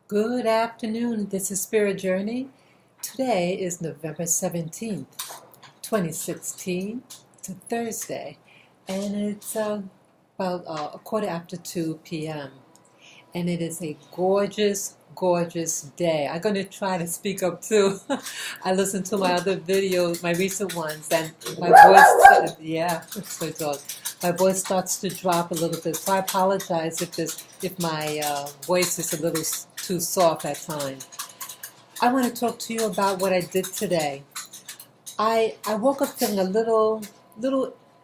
Good afternoon. This is Spirit Journey. Today is November 17th, 2016. It's a Thursday, and it's about a quarter after 2 p.m. And it is a gorgeous, gorgeous day. I'm going to try to speak up too. I listened to my other videos, my recent ones, and my voice, yeah, so dog. My voice starts to drop a little bit, so I apologize if my voice is a little too soft at times. I want to talk to you about what I did today. I woke up feeling a little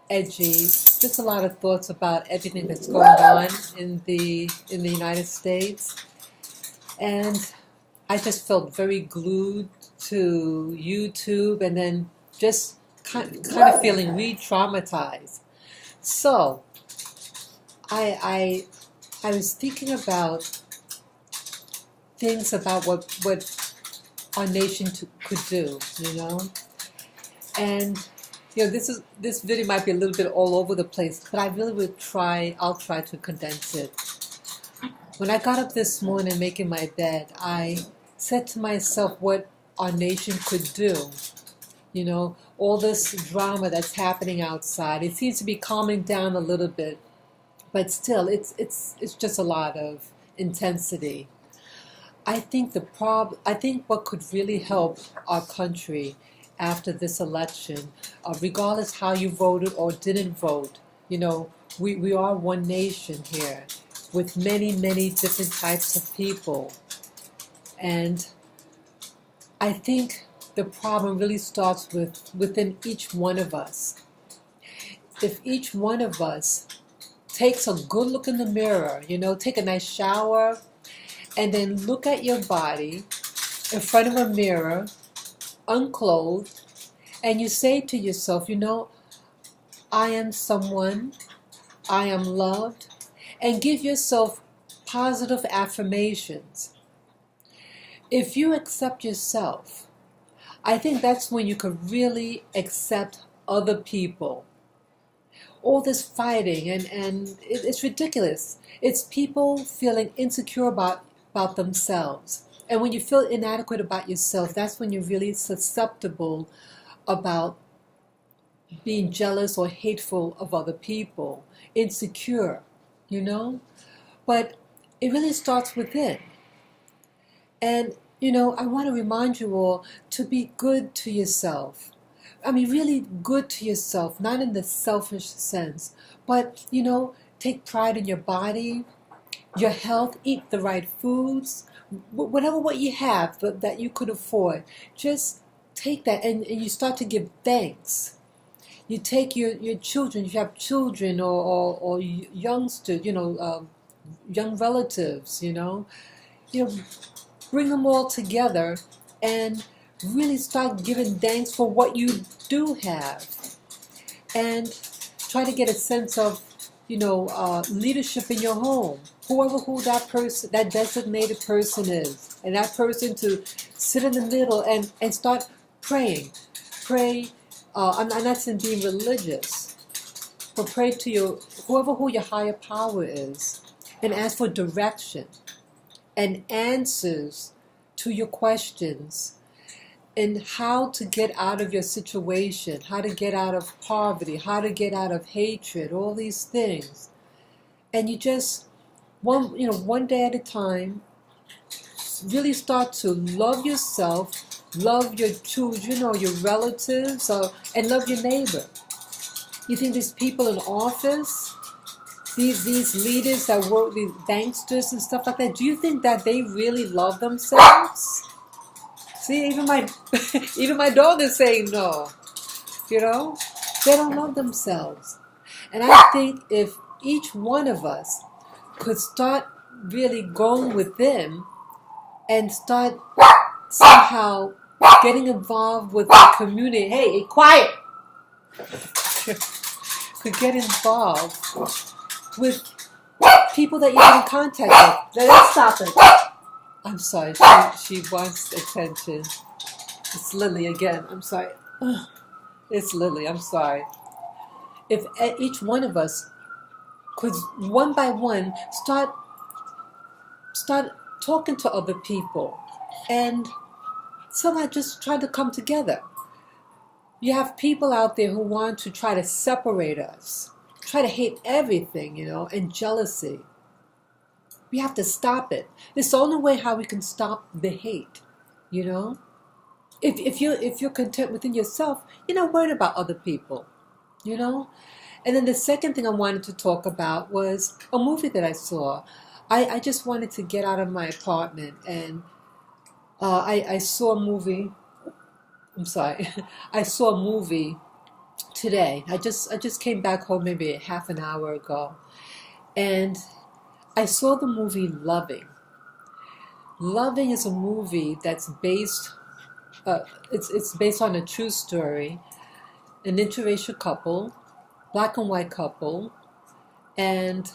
edgy, just a lot of thoughts about everything that's going on in the United States, and I just felt very glued to YouTube, and then just kind of feeling re-traumatized. So I was thinking about things about what our nation could do, and this video might be a little bit all over the place, but I really will try. I'll try to condense it. When I got up this morning making my bed, I said to myself what our nation could do. All this drama that's happening outside, it seems to be calming down a little bit, but still, it's just a lot of intensity. I think what could really help our country after this election, regardless how you voted or didn't vote, we are one nation here with many, many different types of people. And I think the problem really starts within each one of us. If each one of us takes a good look in the mirror, take a nice shower, and then look at your body in front of a mirror, unclothed, and you say to yourself, I am someone, I am loved, and give yourself positive affirmations. If you accept yourself, I think that's when you could really accept other people. All this fighting, and it's ridiculous. It's people feeling insecure about themselves. And when you feel inadequate about yourself, that's when you're really susceptible about being jealous or hateful of other people, insecure, But it really starts within. And, I want to remind you all to be good to yourself. I mean, really good to yourself, not in the selfish sense, but, take pride in your body, your health, eat the right foods, what you have that you could afford. Just take that and you start to give thanks. You take your children, if you have children or youngsters, young relatives, bring them all together and really start giving thanks for what you do have, and try to get a sense of leadership in your home, who that designated person is, and that person to sit in the middle and start pray. I'm not saying being religious, but pray to who your higher power is, and ask for direction and answers to your questions, and how to get out of your situation, how to get out of poverty, how to get out of hatred, all these things. And you just, one day at a time, really start to love yourself, love your children or your relatives, and love your neighbor. You think these people in office, these leaders that work, these banksters and stuff like that, do you think that they really love themselves? See, even my dog is saying no. They don't love themselves. And I think if each one of us could start really going within and start somehow getting involved with the community. Hey, quiet! Could get involved with people that you're in contact with. Let's stop it. I'm sorry, she wants attention. It's Lily again. I'm sorry. It's Lily. I'm sorry. If each one of us could, one by one, start talking to other people, and somehow just trying to come together. You have people out there who want to try to separate us, try to hate everything, and jealousy. We have to stop it. It's the only way how we can stop the hate, you know? If you're content within yourself, you're not worried about other people, you know? And then the second thing I wanted to talk about was a movie that I saw. I just wanted to get out of my apartment, and I saw a movie. I'm sorry. I saw a movie today. I just came back home maybe half an hour ago, and I saw the movie Loving. Loving is a movie that's based. It's based on a true story, an interracial couple, black and white couple, and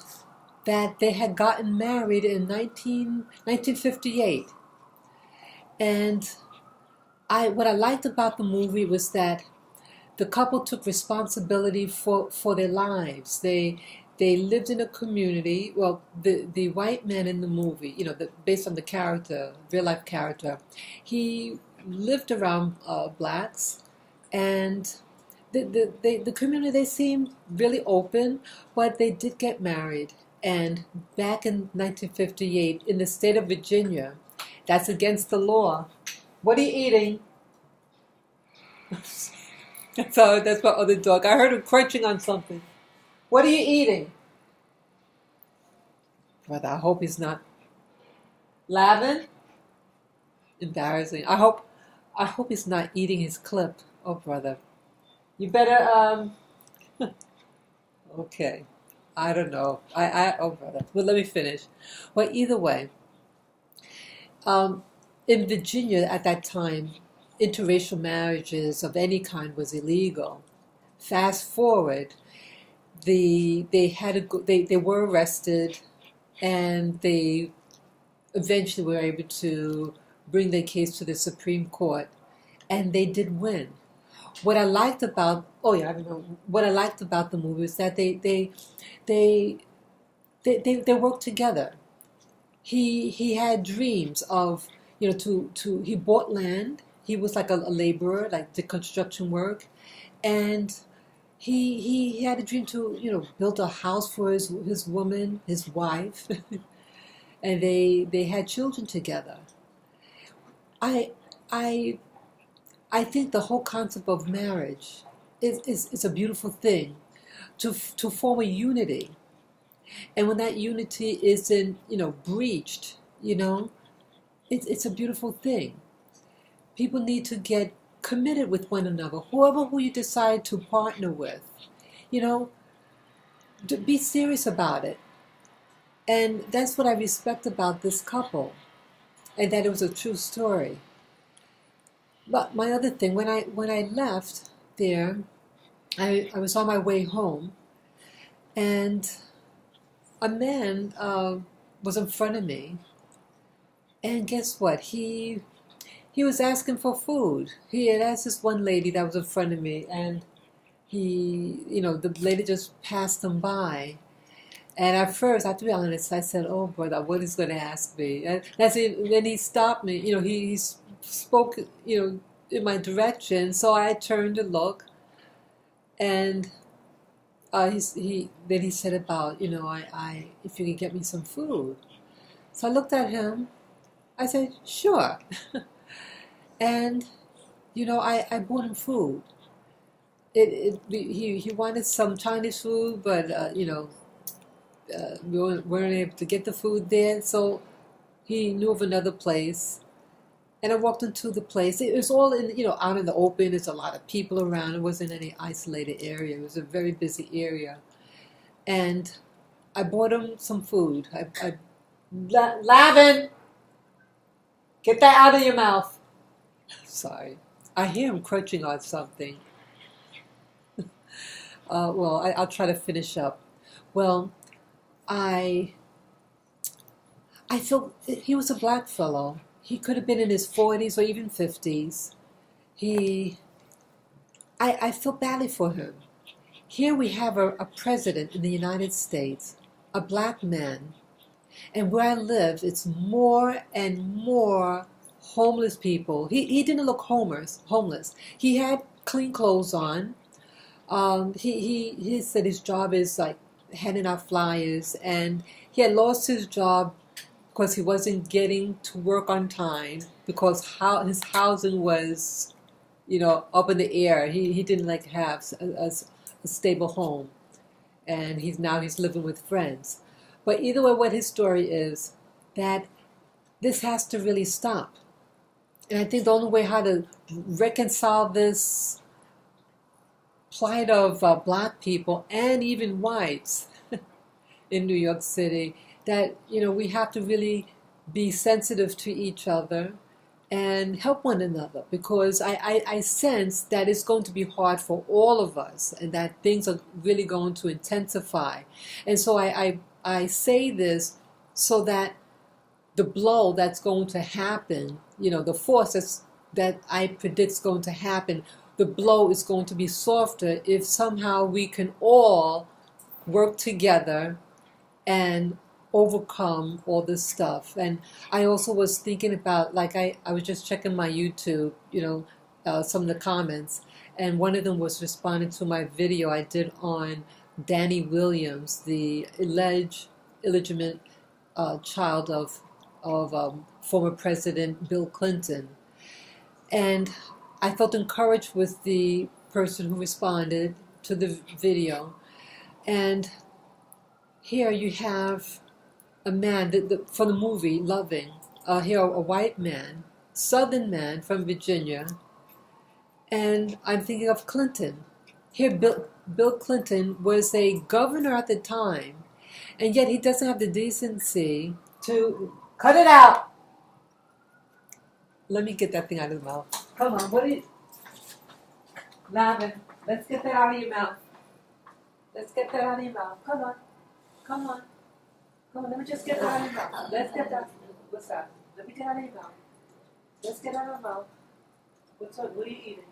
that they had gotten married in 1958. And what I liked about the movie was that the couple took responsibility for their lives. They lived in a community. Well, the white man in the movie, based on the character, real life character, he lived around blacks, and the community, they seemed really open, but they did get married. And back in 1958, in the state of Virginia, that's against the law. What are you eating? That's my other dog. I heard him crunching on something. What are you eating? Brother, I hope he's not. Lavin? Embarrassing. I hope he's not eating his clip. Oh, brother. You better, okay. I don't know. Oh, brother. Well, let me finish. Well, either way, in Virginia at that time, interracial marriages of any kind was illegal. Fast forward, they were arrested, and they eventually were able to bring their case to the Supreme Court, and they did win. What I liked about what I liked about the movie is that they worked together. He had dreams of he bought land. He was like a laborer, like the construction work, and he had a dream to build a house for his woman, his wife, and they had children together. I think the whole concept of marriage is a beautiful thing, to form a unity, and when that unity isn't breached, it's a beautiful thing. People need to get committed with one another, who you decide to partner with, to be serious about it. And that's what I respect about this couple, and that it was a true story. But my other thing, when I left there, I was on my way home, and a man was in front of me, and guess what? He was asking for food. He had asked this one lady that was in front of me, and the lady just passed him by. And at first, I have to be honest, I said, "Oh, brother, what is going to ask me?" And then he stopped me. He spoke, in my direction. So I turned to look, and then he said about, I if you could get me some food. So I looked at him. I said, "Sure." And I bought him food. He wanted some Chinese food, but we weren't able to get the food there, so he knew of another place. And I walked into the place. It was all out in the open. There's a lot of people around. It wasn't any isolated area. It was a very busy area. And I bought him some food. Lavin, get that out of your mouth. Sorry. I hear him crunching on something. I'll try to finish up. Well, I felt he was a black fellow. He could have been in his 40s or even 50s. I feel badly for him. Here we have a president in the United States, a black man, And where I live, it's more and more homeless people. He didn't look homeless. He had clean clothes on. He said his job is like handing out flyers, and he had lost his job because he wasn't getting to work on time because his housing was, up in the air. He didn't like have a stable home, and he's living with friends. But either way, what his story is that this has to really stop. And I think the only way how to reconcile this plight of black people and even whites in New York City, that we have to really be sensitive to each other and help one another, because I sense that it's going to be hard for all of us and that things are really going to intensify. And so I say this so that the blow that's going to happen, the force that I predict is going to happen, the blow is going to be softer if somehow we can all work together and overcome all this stuff. And I also was thinking about, like, I was just checking my YouTube, some of the comments, and one of them was responding to my video I did on Danney Williams, the illegitimate child of former President Bill Clinton. And I felt encouraged with the person who responded to the video. And here you have a man, for the movie Loving, here a white man, Southern man from Virginia, and I'm thinking of Clinton. Here Bill Clinton was a governor at the time, and yet he doesn't have the decency to cut it out. Let me get that thing out of the mouth. Come on, Lavin, let's get that out of your mouth. Let's get that out of your mouth. Come on. Come on, let me just get that out of your mouth. Let's get that. What's that? Let me get out of your mouth. Let's get out of your mouth. What's up? What are you eating?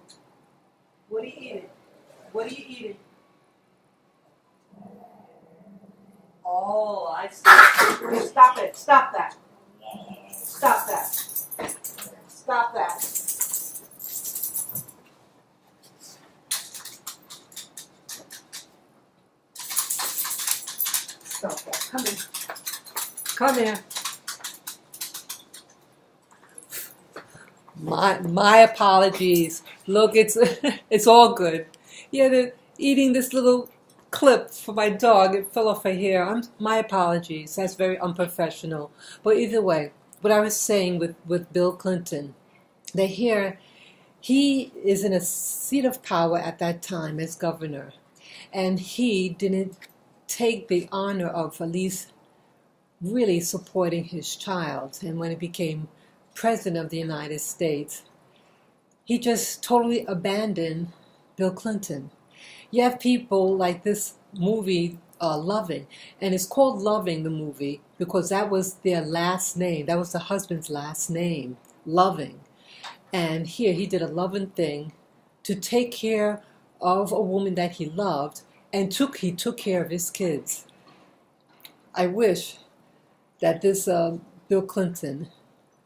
What are you eating? What are you eating? Oh, I see. Stop it. Stop that. Stop that. Stop that. Stop that. Come here. Come here. My apologies. Look, it's all good. Yeah, they're eating this little clip for my dog. It fell off her hair. My apologies. That's very unprofessional. But either way, what I was saying with Bill Clinton, that here he is in a seat of power at that time as governor, and he didn't take the honor of at least really supporting his child. And when he became president of the United States, he just totally abandoned Bill Clinton. You have people like this movie, Loving, and it's called Loving, the movie, because that was their last name. That was the husband's last name, Loving. And here he did a loving thing to take care of a woman that he loved, and he took care of his kids. I wish that this Bill Clinton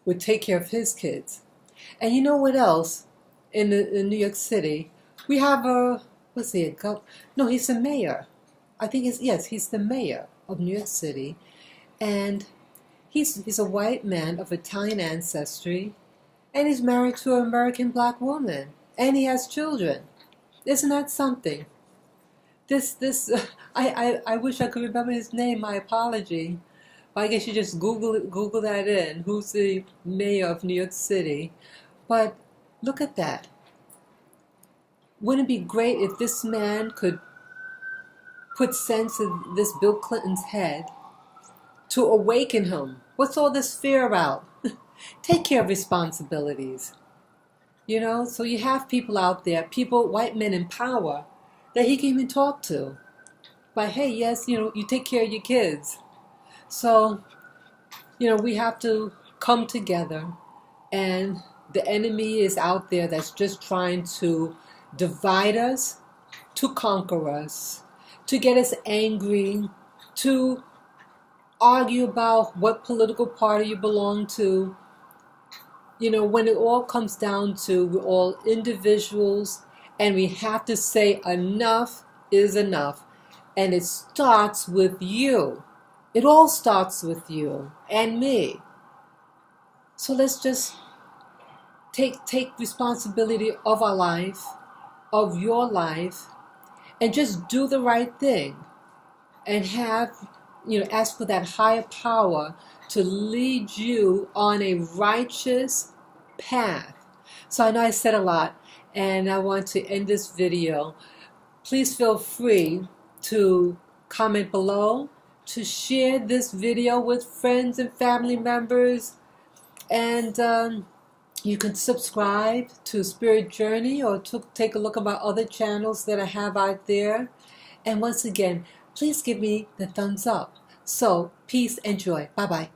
would take care of his kids. And you know what else? In New York City, we have he's the mayor. I think he's the mayor of New York City. And he's a white man of Italian ancestry, and he's married to an American black woman, and he has children. Isn't that something? I wish I could remember his name. My apology. But I guess you just Google that in. Who's the mayor of New York City? But look at that. Wouldn't it be great if this man could put sense in this Bill Clinton's head to awaken him? What's all this fear about? Take care of responsibilities. So you have people out there, white men in power, that he can even talk to. But hey, yes, you take care of your kids. So, we have to come together, and the enemy is out there that's just trying to divide us, to conquer us, to get us angry, to argue about what political party you belong to. You know, when it all comes down to, we're all individuals, and we have to say enough is enough. And it starts with you. It all starts with you and me. So let's just take responsibility of our life, of your life, and just do the right thing. And have, ask for that higher power to lead you on a righteous path. So I know I said a lot, and I want to end this video. Please feel free to comment below, to share this video with friends and family members, and you can subscribe to Spirit Journey, or to take a look at my other channels that I have out there. And once again, please give me the thumbs up. So, peace and joy. Bye-bye.